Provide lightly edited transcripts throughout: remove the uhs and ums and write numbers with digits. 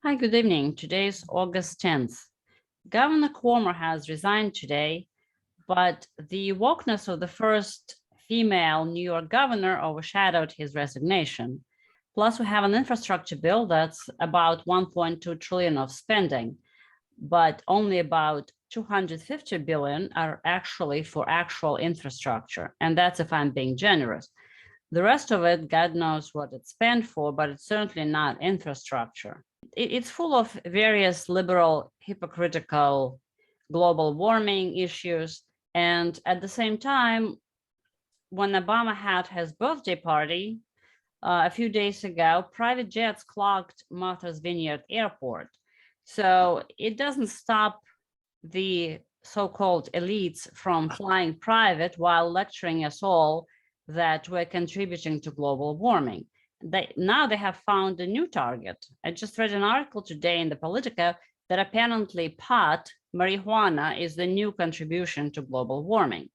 Hi, good evening. Today is August 10th. Governor Cuomo has resigned today, but the wokeness of the first female New York governor overshadowed his resignation. Plus, we have an infrastructure bill that's about 1.2 trillion of spending, but only about 250 billion are actually for actual infrastructure. And that's if I'm being generous. The rest of it, God knows what it's spent for, but it's certainly not infrastructure. It's full of various liberal, hypocritical global warming issues. And at the same time, when Obama had his birthday party a few days ago, private jets clogged Martha's Vineyard Airport. So it doesn't stop the so-called elites from flying private while lecturing us all that we're contributing to global warming. Now they have found a new target. I just read an article today in the Politica that apparently pot, marijuana, is the new contribution to global warming.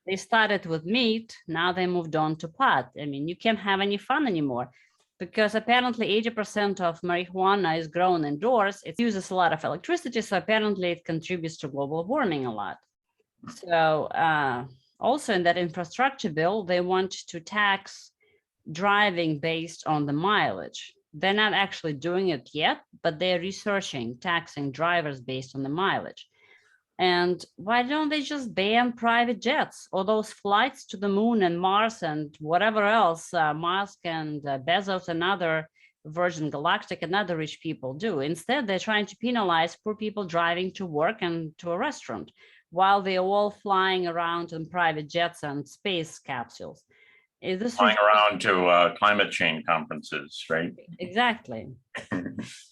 They started with meat, now they moved on to pot. I mean, you can't have any fun anymore because apparently 80% of marijuana is grown indoors. It uses a lot of electricity, so apparently it contributes to global warming a lot. So also in that infrastructure bill, they want to tax driving based on the mileage. They're not actually doing it yet, but they're researching taxing drivers based on the mileage. And why don't they just ban private jets or those flights to the moon and Mars and whatever else Musk and Bezos and other Virgin Galactic and other rich people do? Instead, they're trying to penalize poor people driving to work and to a restaurant while they're all flying around in private jets and space capsules. Is this flying around to climate change conferences, right? Exactly.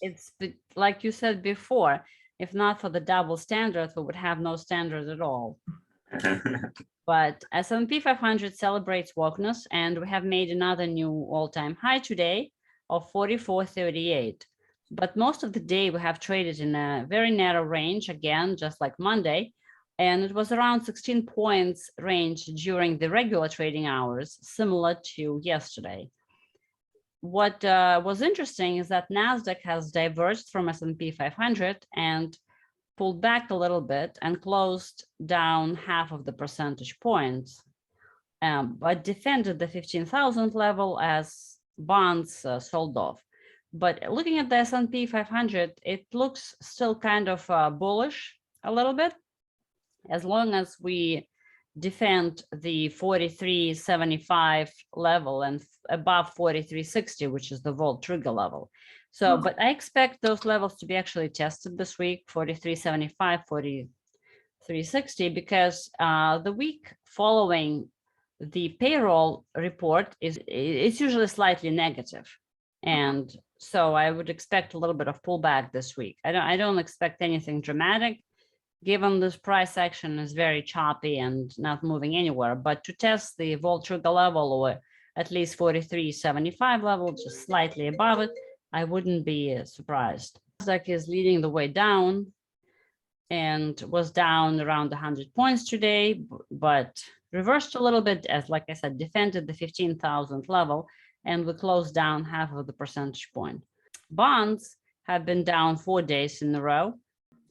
It's like you said before, if not for the double standard, we would have no standard at all. But S&P 500 celebrates wokeness, and we have made another new all-time high today of 44.38. But most of the day we have traded in a very narrow range, again, just like Monday. And it was around 16 points range during the regular trading hours, similar to yesterday. What was interesting is that Nasdaq has diverged from S&P 500 and pulled back a little bit and closed down half of the percentage points, but defended the 15,000 level as bonds sold off. But looking at the S&P 500, it looks still kind of bullish a little bit, as long as we defend the 43.75 level and above 43.60, which is the volt trigger level. So, but I expect those levels to be actually tested this week, 43.75, 43.60, because the week following the payroll report it's usually slightly negative. And so I would expect a little bit of pullback this week. I don't expect anything dramatic, given this price action is very choppy and not moving anywhere. But to test the volt trigger level or at least 43.75 level, just slightly above it, I wouldn't be surprised. Nasdaq is leading the way down and was down around 100 points today, but reversed a little bit as, like I said, defended the 15,000 level, and we closed down half of the percentage point. Bonds have been down 4 days in a row,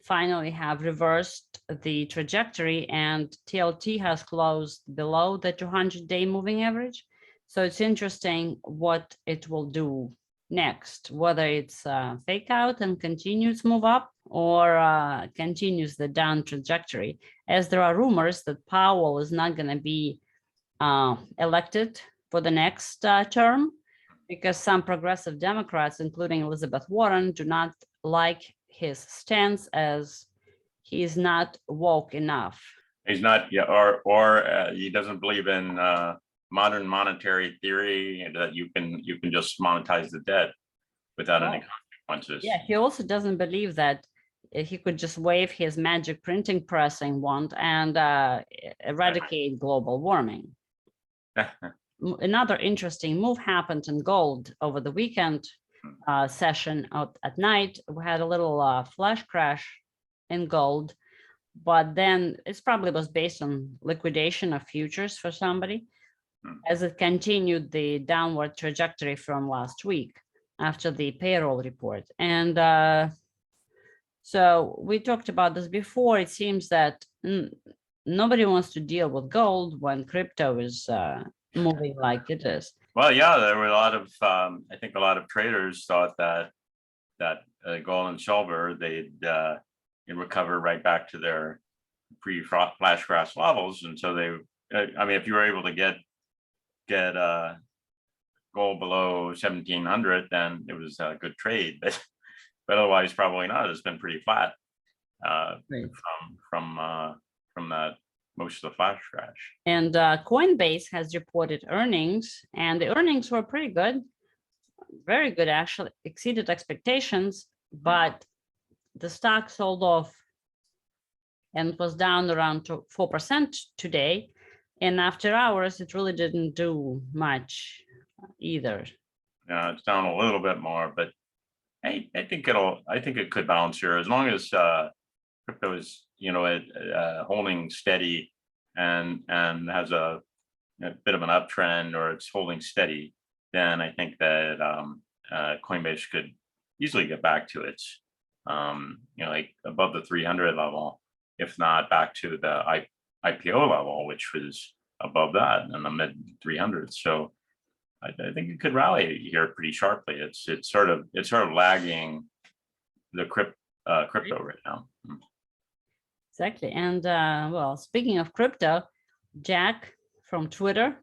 finally have reversed the trajectory, and TLT has closed below the 200-day moving average. So it's interesting what it will do next, whether it's fake out and continues move up or continues the down trajectory, as there are rumors that Powell is not going to be elected for the next term because some progressive Democrats, including Elizabeth Warren, do not like his stance as he is not woke enough. He's not, yeah, or he doesn't believe in modern monetary theory that you can just monetize the debt without any consequences. Yeah, he also doesn't believe that he could just wave his magic printing pressing wand and eradicate global warming. Another interesting move happened in gold over the weekend session out at night. We had a little flash crash in gold, but then it probably was based on liquidation of futures for somebody as it continued the downward trajectory from last week. after the payroll report. And so we talked about this before. It seems that nobody wants to deal with gold when crypto is moving like it is. Well, yeah, there were a lot of, I think a lot of traders thought that gold and silver, they'd recover right back to their pre-flash crash levels. And so they, I mean, if you were able to get gold below 1,700, then it was a good trade, but otherwise probably not. It's been pretty flat Right. from that most of the flash crash. And Coinbase has reported earnings, and the earnings were pretty good, very good, actually exceeded expectations, but the stock sold off and was down around 4% today. And after hours, it really didn't do much either. Yeah, it's down a little bit more, but I think it could bounce here as long as crypto is, holding steady and has a bit of an uptrend, or it's holding steady. Then I think that Coinbase could easily get back to its, like above the 300 level, if not back to the IPO level, which was above that in the mid 300s. So I think it could rally here pretty sharply. It's sort of lagging the crypto right now. Exactly. And well, speaking of crypto, Jack from Twitter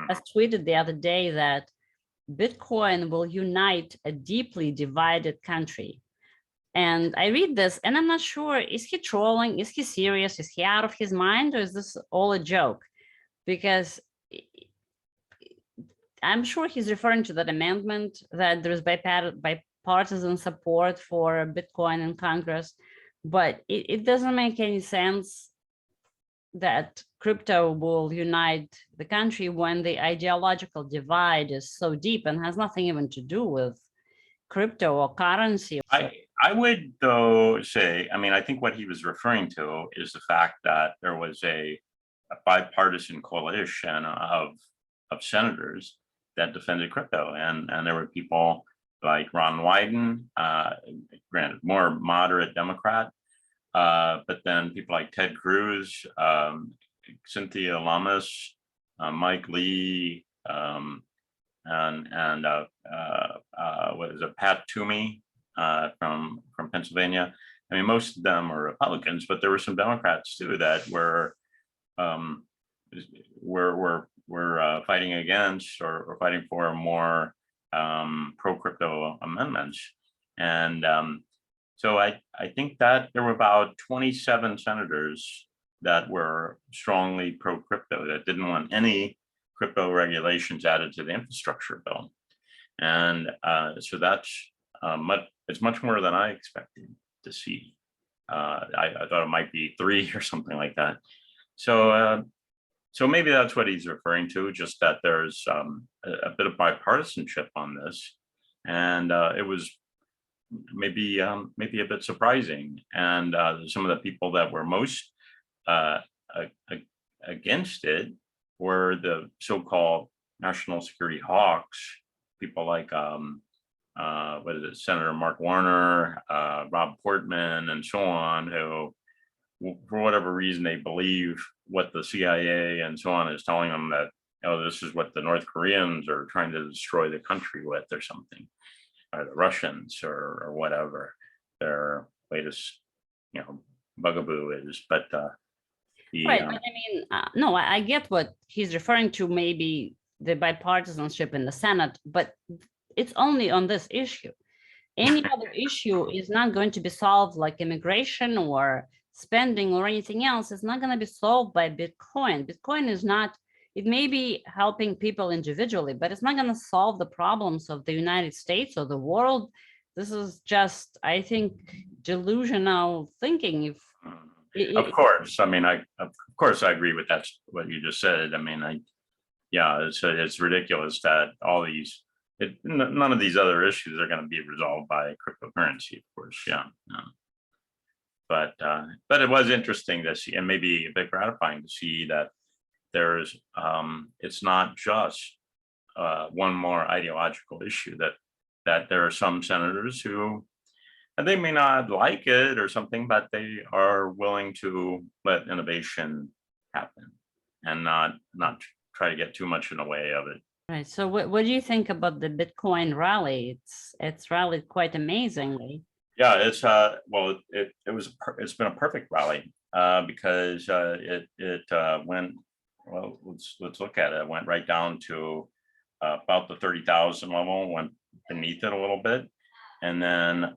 has tweeted the other day that Bitcoin will unite a deeply divided country. And I read this and I'm not sure, is he trolling? Is he serious? Is he out of his mind? Or is this all a joke? Because I'm sure he's referring to that amendment that there's bipartisan support for Bitcoin in Congress, but it doesn't make any sense that crypto will unite the country when the ideological divide is so deep and has nothing even to do with crypto or currency. I would though say, I mean, I think what he was referring to is the fact that there was a bipartisan coalition of senators that defended crypto, and there were people like Ron Wyden, granted more moderate Democrat, but then people like Ted Cruz, Cynthia Lummis, Mike Lee, and what is it, Pat Toomey from Pennsylvania. I mean, most of them are Republicans, but there were some Democrats too that were fighting against or fighting for more pro-crypto amendments. And so I think that there were about 27 senators that were strongly pro-crypto, that didn't want any crypto regulations added to the infrastructure bill. And so that's it's much more than I expected to see. I thought it might be 3 or something like that. So so maybe that's what he's referring to, just that there's a bit of bipartisanship on this, and it was maybe a bit surprising. And some of the people that were most against it were the so-called national security hawks, people like what is it, Senator Mark Warner, Rob Portman, and so on, who, for whatever reason, they believe what the CIA and so on is telling them, that, this is what the North Koreans are trying to destroy the country with, or something, or the Russians, or whatever their latest, bugaboo is. But right, but I mean, no, I get what he's referring to, maybe the bipartisanship in the Senate, but it's only on this issue. Any other issue is not going to be solved, like immigration or spending or anything else. It's not going to be solved by Bitcoin. Bitcoin is not, it may be helping people individually, but it's not going to solve the problems of the United States or the world. This is just, I think, delusional thinking. Of course, I mean, of course I agree with that, what you just said. I mean, it's ridiculous that all these, none of these other issues are going to be resolved by cryptocurrency, of course. Yeah. But it was interesting to see, and maybe a bit gratifying to see, that there's it's not just one more ideological issue, that that there are some senators who, and they may not like it or something, but they are willing to let innovation happen and not try to get too much in the way of it. Right. So what do you think about the Bitcoin rally? It's rallied quite amazingly. Yeah, it's well, it's been a perfect rally because it went, well, let's look at it. It went right down to about the 30,000 level, went beneath it a little bit, and then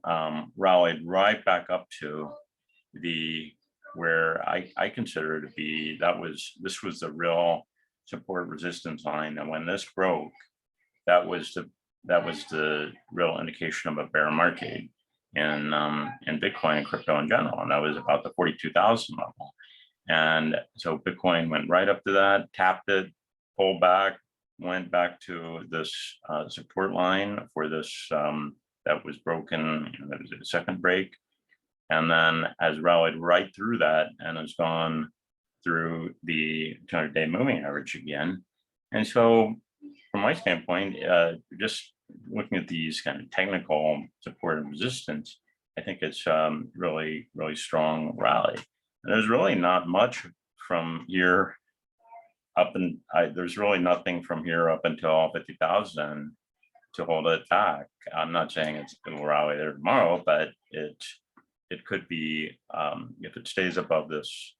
rallied right back up to the where I consider to be this was the real support resistance line, and when this broke, that was the real indication of a bear market in Bitcoin and crypto in general, and that was about the 42,000 level. And so Bitcoin went right up to that, tapped it, pulled back, went back to this support line for this that was broken. That was a second break, and then has rallied right through that and has gone through the 200-day moving average again. And so, from my standpoint, just looking at these kind of technical support and resistance, I think it's really, really strong rally. And there's really not much from here up, and there's really nothing from here up until 50,000 to hold it back. I'm not saying it'll rally there tomorrow, but it could be, if it stays above this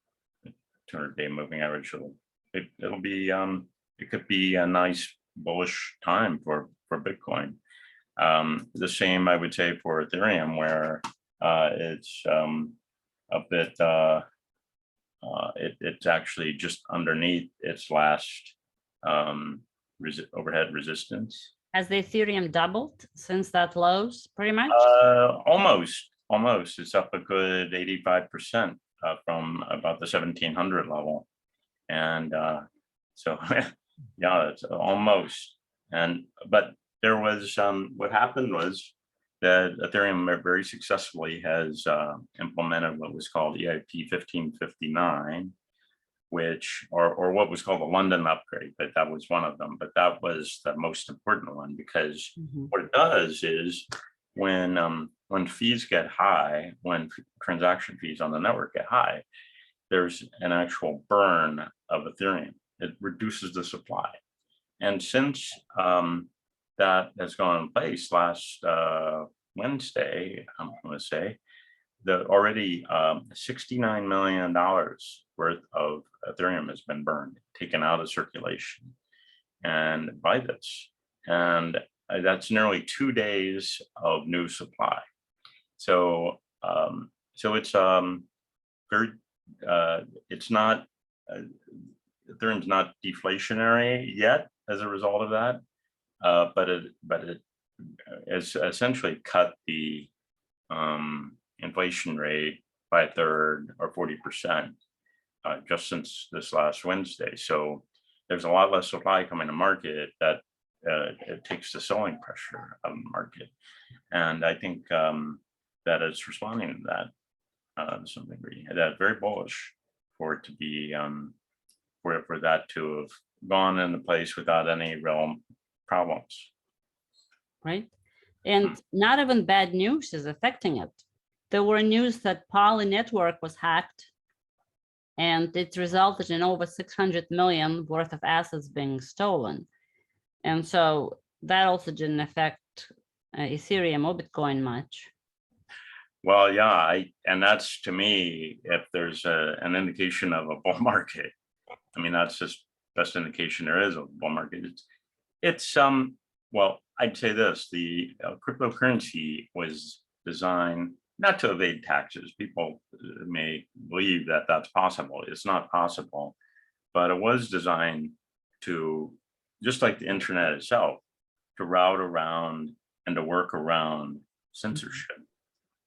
200-day moving average, it'll be it could be a nice bullish time for Bitcoin. The same I would say for Ethereum, where it's a bit it's actually just underneath its last overhead resistance. Has the Ethereum doubled since that lows, pretty much? Almost. It's up a good 85% from about the 1700 level, and so yeah, it's almost. But there was what happened was that Ethereum very successfully has implemented what was called EIP 1559, which or what was called the London upgrade, but that was one of them. But that was the most important one, because what it does is when fees get high, when transaction fees on the network get high, there's an actual burn of Ethereum. It reduces the supply. And since that has gone in place last Wednesday, I'm going to say, that already $69 million worth of Ethereum has been burned, taken out of circulation, and by this. And that's nearly 2 days of new supply. So it's very it's not Ethereum's not deflationary yet as a result of that, but it has essentially cut the inflation rate by a third or 40% just since this last Wednesday. So there's a lot less supply coming to market that it takes the selling pressure of the market, and I think that it's responding to that to some degree. That's very bullish for it to be for that to have gone into place without any real problems. Right. And not even bad news is affecting it. There were news that Poly network was hacked, and it resulted in over 600 million worth of assets being stolen. And so that also didn't affect Ethereum or Bitcoin much. Well, yeah, and that's, to me, if there's an indication of a bull market, I mean, that's just best indication there is of a bull market. It's well, I'd say this: the cryptocurrency was designed not to evade taxes. People may believe that that's possible. It's not possible, but it was designed to, just like the internet itself, to route around and to work around censorship.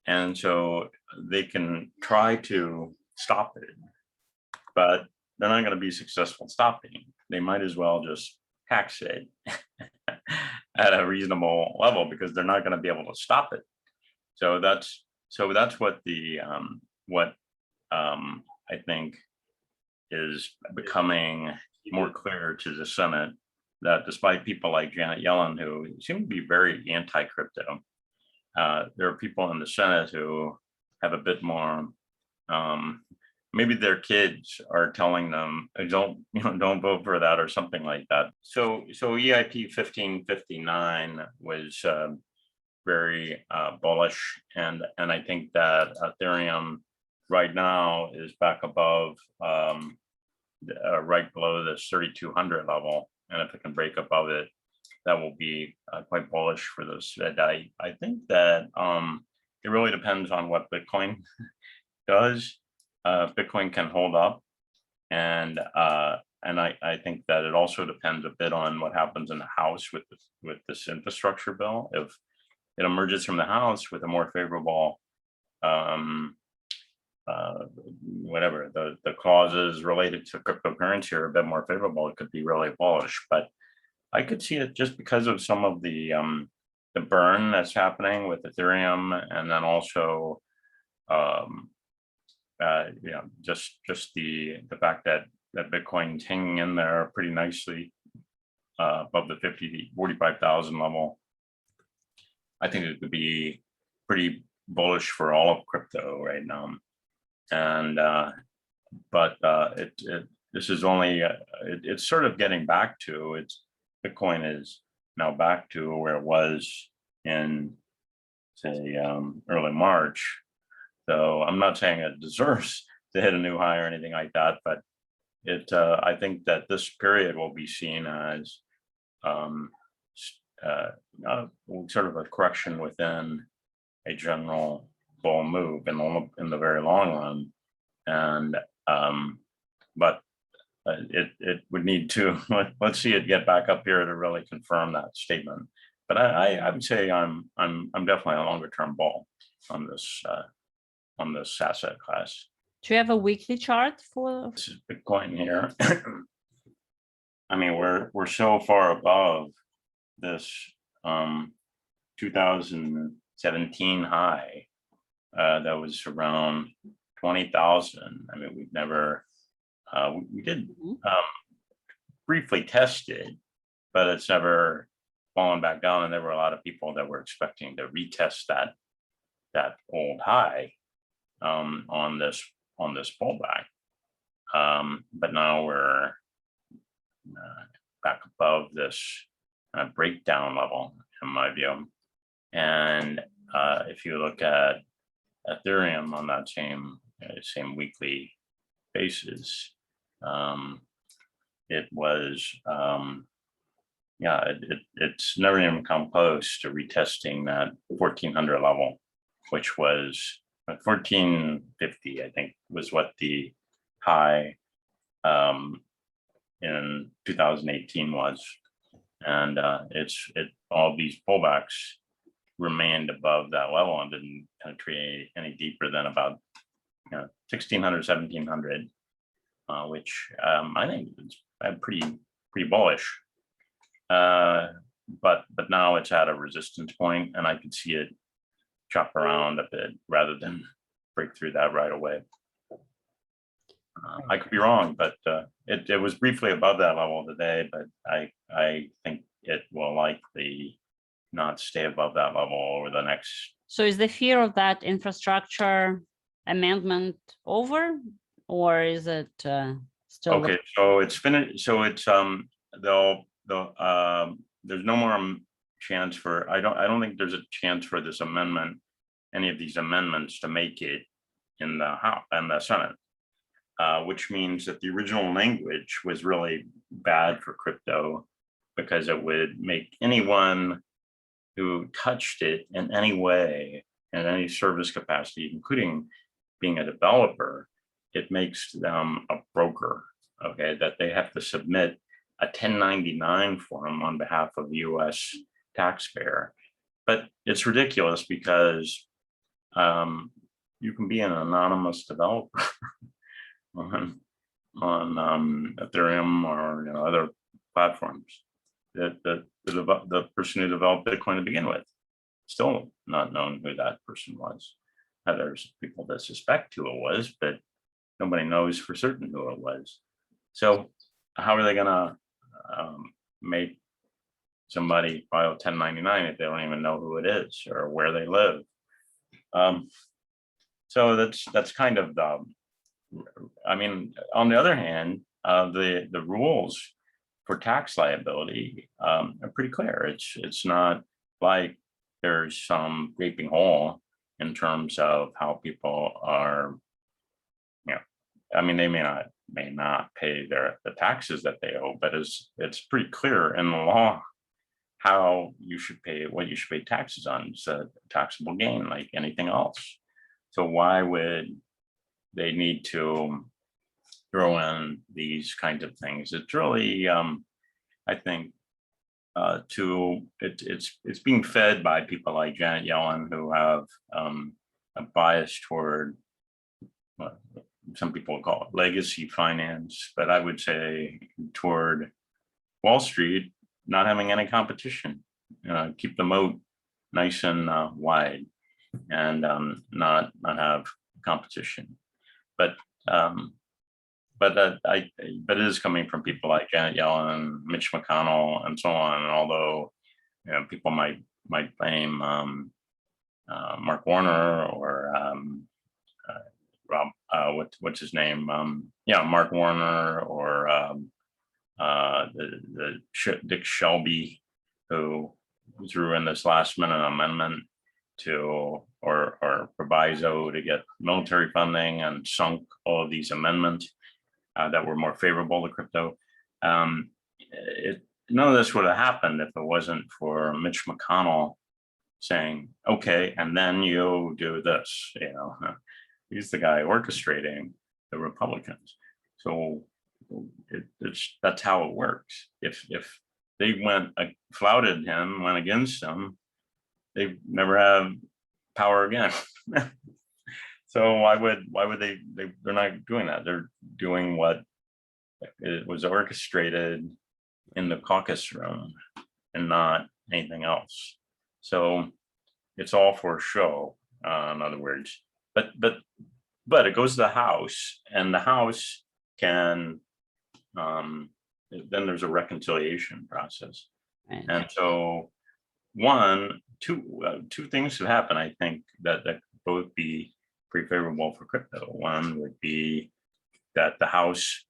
And so they can try to stop it, but they're not going to be successful stopping. They might as well just tax it at a reasonable level, because they're not going to be able to stop it. So that's what the I think is becoming more clear to the Senate that despite people like Janet Yellen, who seem to be very anti-crypto, there are people in the Senate who have a bit more, maybe their kids are telling them, don't vote for that or something like that. So EIP 1559 was very bullish, and I think that Ethereum right now is back above, right below this 3,200 level, and if it can break above it, that will be quite bullish for this. I think that it really depends on what Bitcoin does. Bitcoin can hold up, and I think that it also depends a bit on what happens in the House with this infrastructure bill. If it emerges from the House with a more favorable, whatever the clauses related to cryptocurrency are a bit more favorable, it could be really bullish. But I could see it just because of some of the burn that's happening with Ethereum, and then also just the fact that Bitcoin's hanging in there pretty nicely above the 45,000 level. I think it could be pretty bullish for all of crypto right now. And this is only it's sort of getting back to Bitcoin is now back to where it was in, say, early March. So I'm not saying it deserves to hit a new high or anything like that, but I think that this period will be seen as sort of a correction within a general bull move in the very long run, and but it would need to let's see it get back up here to really confirm that statement. But I would say I'm definitely a longer term bull on this asset class. Do you have a weekly chart for this is Bitcoin here? I mean, we're so far above this 2017 high that was around 20,000. I mean, we've never we did briefly test it, but it's never fallen back down. And there were a lot of people that were expecting to retest that old high on this pullback. But now we're back above this breakdown level, in my view. And if you look at Ethereum on that same weekly basis, it was it's never even come close to retesting that 1400 level, which was 1450, I think, was what the high in 2018 was. And all these pullbacks remained above that level and didn't penetrate any deeper than about 1600, 1700, which I think is pretty bullish. But now it's at a resistance point, and I could see it chop around a bit rather than break through that right away. I could be wrong, but it was briefly above that level today, but I think it will likely not stay above that level over the next. So is the fear of that infrastructure amendment over, or is it still? Okay, so it's finished. So it's there's no more chance for, I don't think there's a chance for this amendment, any of these amendments, to make it in the House and the Senate, which means that the original language was really bad for crypto, because it would make anyone who touched it in any way, in any service capacity, including being a developer, it makes them a broker, okay, that they have to submit a 1099 form on behalf of the US taxpayer. But it's ridiculous, because you can be an anonymous developer on Ethereum or other platforms. The person who developed Bitcoin to begin with, still not known who that person was. Now, there's people that suspect who it was, but nobody knows for certain who it was. So how are they gonna make somebody file 1099 if they don't even know who it is or where they live. So that's kind of the, I mean, on the other hand, the rules for tax liability are pretty clear. It's not like there's some gaping hole in terms of how people are, you know, I mean, they may not pay the taxes that they owe, but it's pretty clear in the law how you should pay, what you should pay taxes on. It's a taxable gain like anything else. So why would they need to throw in these kinds of things? It's really, I think, it's being fed by people like Janet Yellen, who have a bias toward, some people call it legacy finance, but I would say toward Wall Street not having any competition. Keep the moat nice and wide, and not have competition. But it is coming from people like Janet Yellen, Mitch McConnell, and so on. And although, you know, people might blame Mark Warner or Rob, what's his name? Mark Warner, or Dick Shelby, who threw in this last minute amendment to or proviso to get military funding and sunk all of these amendments that were more favorable to crypto. None of this would have happened if it wasn't for Mitch McConnell saying, okay, and then you do this. You know, he's the guy orchestrating the Republicans. So that's how it works. If they flouted him, went against him, they never have power again. So why would they're not doing that? They're doing what it was orchestrated in the caucus room and not anything else. So it's all for show, in other words. But it goes to the House, and the House can then there's a reconciliation process. Right. And so two things could happen, I think, that could both be pretty favorable for crypto. One would be that the House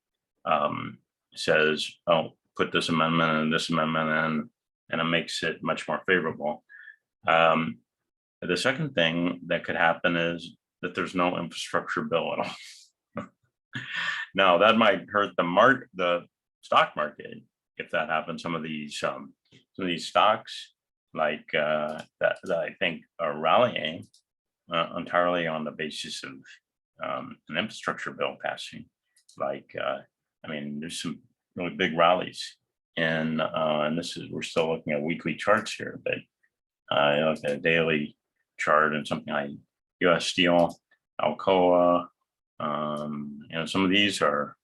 says, oh, put this amendment and this amendment in, and it makes it much more favorable. The second thing that could happen is that there's no infrastructure bill at all. Now, that might hurt the stock market if that happens. Some of these stocks, like that I think are rallying entirely on the basis of an infrastructure bill passing. Like, I mean, there's some really big rallies, and we're still looking at weekly charts here, but you know, a daily chart and something like U.S. Steel, Alcoa. You know, some of these are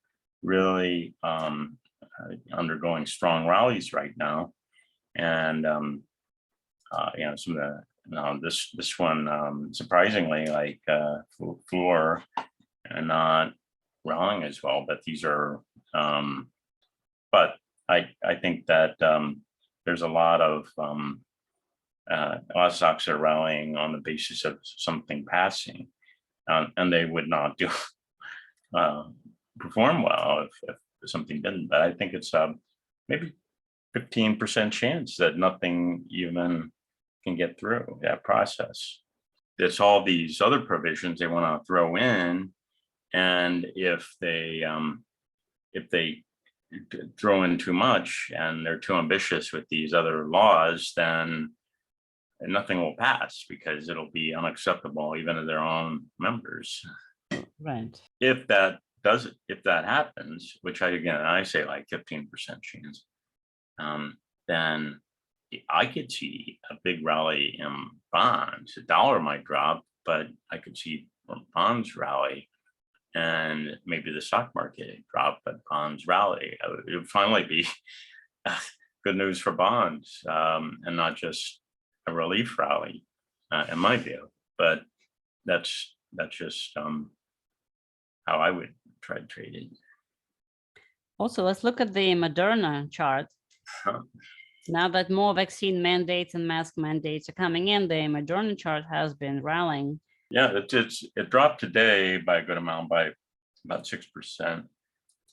really undergoing strong rallies right now, and you know, some of this one surprisingly, like Fluor, and not rallying as well. But these are, but I think that there's a lot of stocks are rallying on the basis of something passing, and they would not do perform well if something didn't. But I think it's maybe 15% chance that nothing even can get through that process. It's all these other provisions they want to throw in, and if they throw in too much and they're too ambitious with these other laws, then nothing will pass because it'll be unacceptable even to their own members. Right. If that happens, which I say like 15% chance, then I could see a big rally in bonds. The dollar might drop, but I could see bonds rally, and maybe the stock market drop, but bonds rally. It would finally be good news for bonds, and not just a relief rally, in my view. But that's just how I would try to trade it. Also, let's look at the Moderna chart. Now that more vaccine mandates and mask mandates are coming in, the Moderna chart has been rallying. Yeah, it dropped today by a good amount, by about 6%.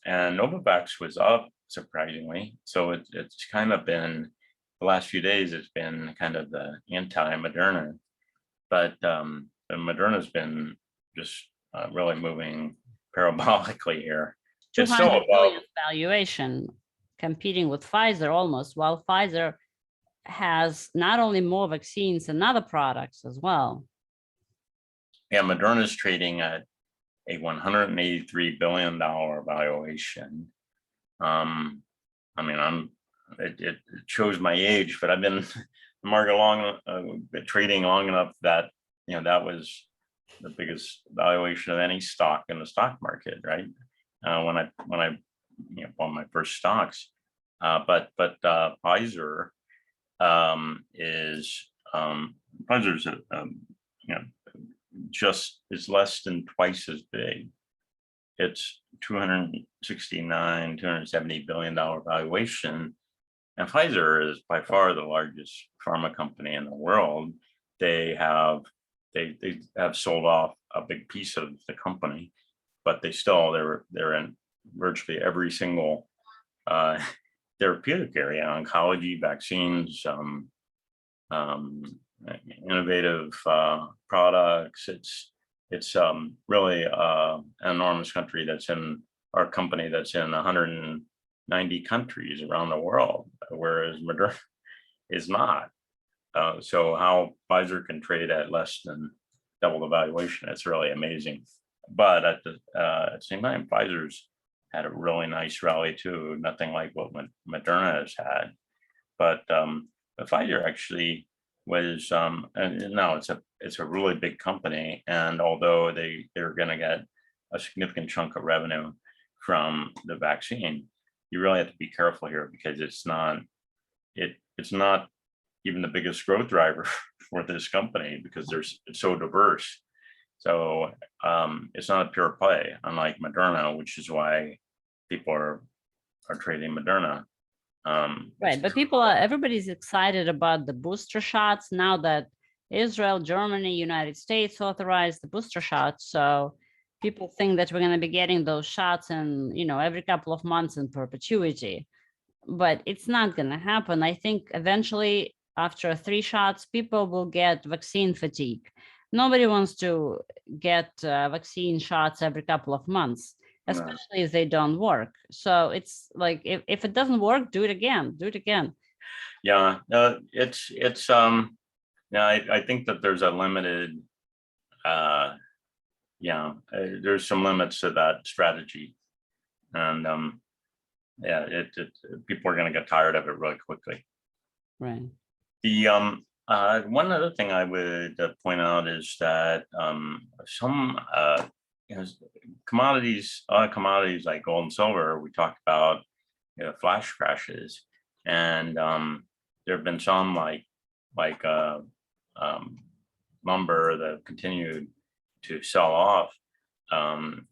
And Novavax was up, surprisingly. So it's kind of been, the last few days, it's been kind of the anti-Moderna. But the Moderna's been just really moving parabolically here. It's still 200 above. billion valuation, competing with Pfizer almost, while Pfizer has not only more vaccines and other products as well. Yeah, Moderna's trading at a $183 billion valuation. I mean, it shows my age, but I've been the market trading long enough that, you know, that was the biggest valuation of any stock in the stock market, right? When I bought my first stocks, but Pfizer Pfizer's just is less than twice as big. It's $270 billion valuation, and Pfizer is by far the largest pharma company in the world. They have sold off a big piece of the company, but they're in virtually every single therapeutic area: oncology, vaccines, innovative products. It's really an enormous country that's in our company that's in 190 countries around the world, whereas Moderna is not. So how Pfizer can trade at less than double the valuation, it's really amazing. But at the same time, Pfizer's had a really nice rally too, nothing like what Moderna has had. But Pfizer actually was, and now it's a really big company, and although they're going to get a significant chunk of revenue from the vaccine, you really have to be careful here, because it's not even the biggest growth driver for this company, because it's so diverse. So it's not a pure play, unlike Moderna, which is why people are trading Moderna. Right, but everybody's excited about the booster shots now that Israel, Germany, United States authorized the booster shots. So people think that we're going to be getting those shots and, every couple of months in perpetuity, but it's not going to happen. I think eventually after 3 shots, people will get vaccine fatigue. Nobody wants to get vaccine shots every couple of months, especially if they don't work. So it's like, if it doesn't work, do it again. Yeah, I think that there's a limited, there's some limits to that strategy, and people are going to get tired of it really quickly. Right. The one other thing I would point out is that some commodities like gold and silver, we talked about, flash crashes, and there have been some like lumber that continued to sell off, and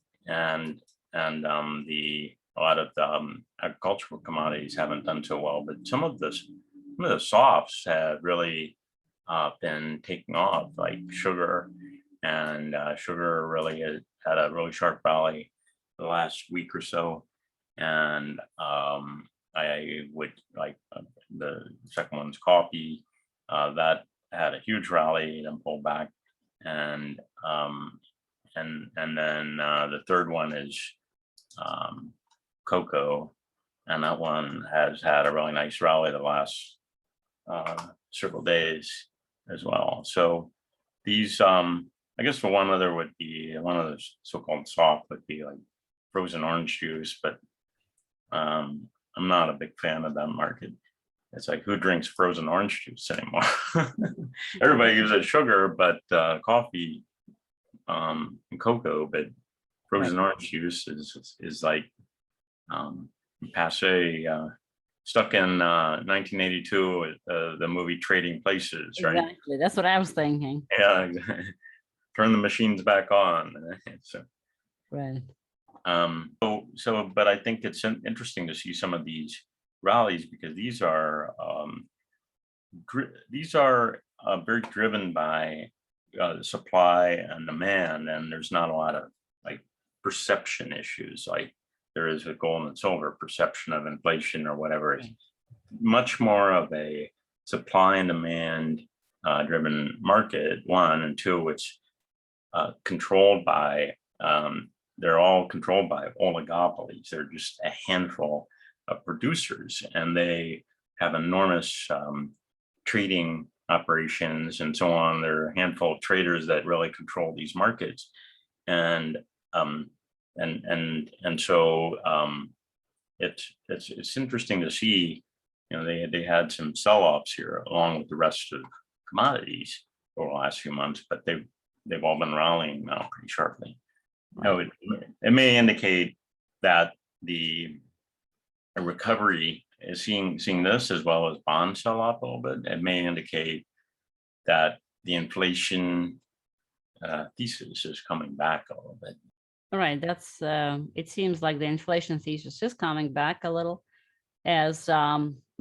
a lot of the agricultural commodities haven't done so well, but some of the softs have really been taking off, like sugar, and sugar really had a really sharp rally the last week or so, and I would like the second one's coffee, that had a huge rally and pulled back, and then the third one is cocoa, and that one has had a really nice rally the last several days as well. So these, I guess for one other would be one of the so-called soft would be like frozen orange juice, but I'm not a big fan of that market. It's like, who drinks frozen orange juice anymore? Everybody uses sugar, but coffee, and cocoa, but frozen orange juice is like passe. Stuck in 1982, the movie Trading Places, right? Exactly, that's what I was thinking. Yeah, exactly. Turn the machines back on. So, right. But I think it's interesting to see some of these rallies because these are very driven by supply and demand, and there's not a lot of like perception issues like there is with gold and silver, perception of inflation or whatever. It's much more of a supply and demand driven market, one, and two, it's controlled by they're all controlled by oligopolies. They're just a handful of producers, and they have enormous trading operations and so on. There are a handful of traders that really control these markets, and so it's interesting to see. You know, they had some sell-offs here along with the rest of commodities over the last few months, but they've all been rallying now pretty sharply. Right. It may indicate that the recovery is seeing this as well as bonds sell off a little bit. It may indicate that the inflation thesis is coming back a little bit. All right, that's it seems like the inflation thesis is coming back a little as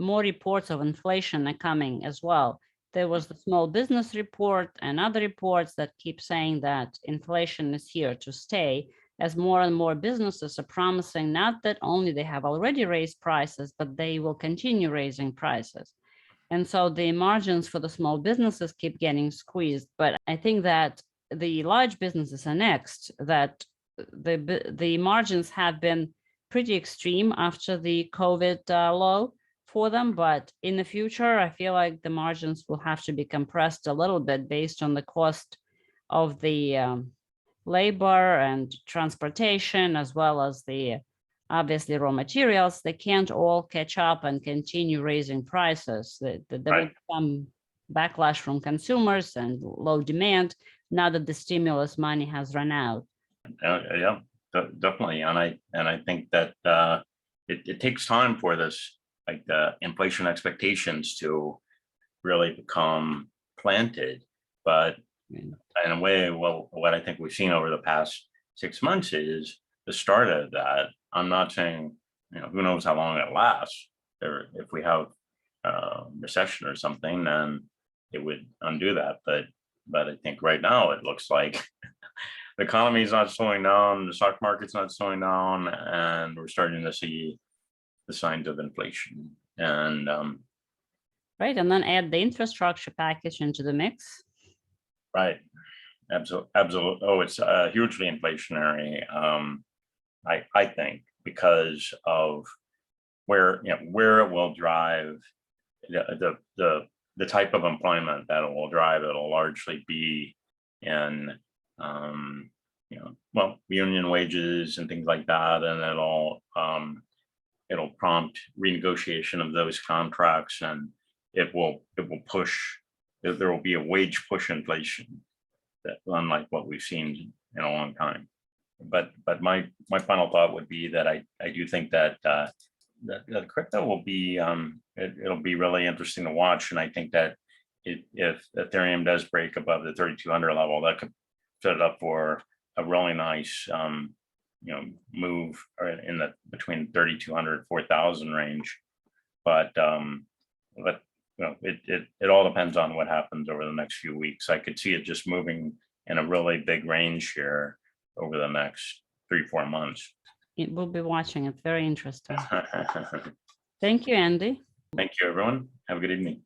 more reports of inflation are coming as well. There was the small business report and other reports that keep saying that inflation is here to stay, as more and more businesses are promising not that only they have already raised prices, but they will continue raising prices. And so the margins for the small businesses keep getting squeezed. But I think that the large businesses are next, that the margins have been pretty extreme after the COVID low for them. But in the future, I feel like the margins will have to be compressed a little bit based on the cost of the labor and transportation, as well as the obviously raw materials. They can't all catch up and continue raising prices. There will be some backlash from consumers and low demand now that the stimulus money has run out. Yeah, definitely. And I think that it takes time for this, like the inflation expectations to really become planted. But in a way, well, what I think we've seen over the past 6 months is the start of that. I'm not saying, you know, who knows how long it lasts. If we have a recession or something, then it would undo that. But I think right now it looks like the economy is not slowing down, the stock market's not slowing down, and we're starting to see the signs of inflation. And right, and then add the infrastructure package into the mix. Right, absolutely. Oh, it's hugely inflationary. I think because of where it will drive the type of employment that it will drive. It'll largely be in union wages and things like that, and it'll prompt renegotiation of those contracts, and it will push. There will be a wage push inflation that unlike what we've seen in a long time. But my final thought would be that I do think that that crypto will be it'll be really interesting to watch, and I think that if Ethereum does break above the 3,200 level, that could set it up for a really nice move in the between 3,200 4,000 range. But it all depends on what happens over the next few weeks. I could see it just moving in a really big range here over the next 3-4 months. We'll be watching it. Very interesting. Thank you, Andy. Thank you, everyone. Have a good evening.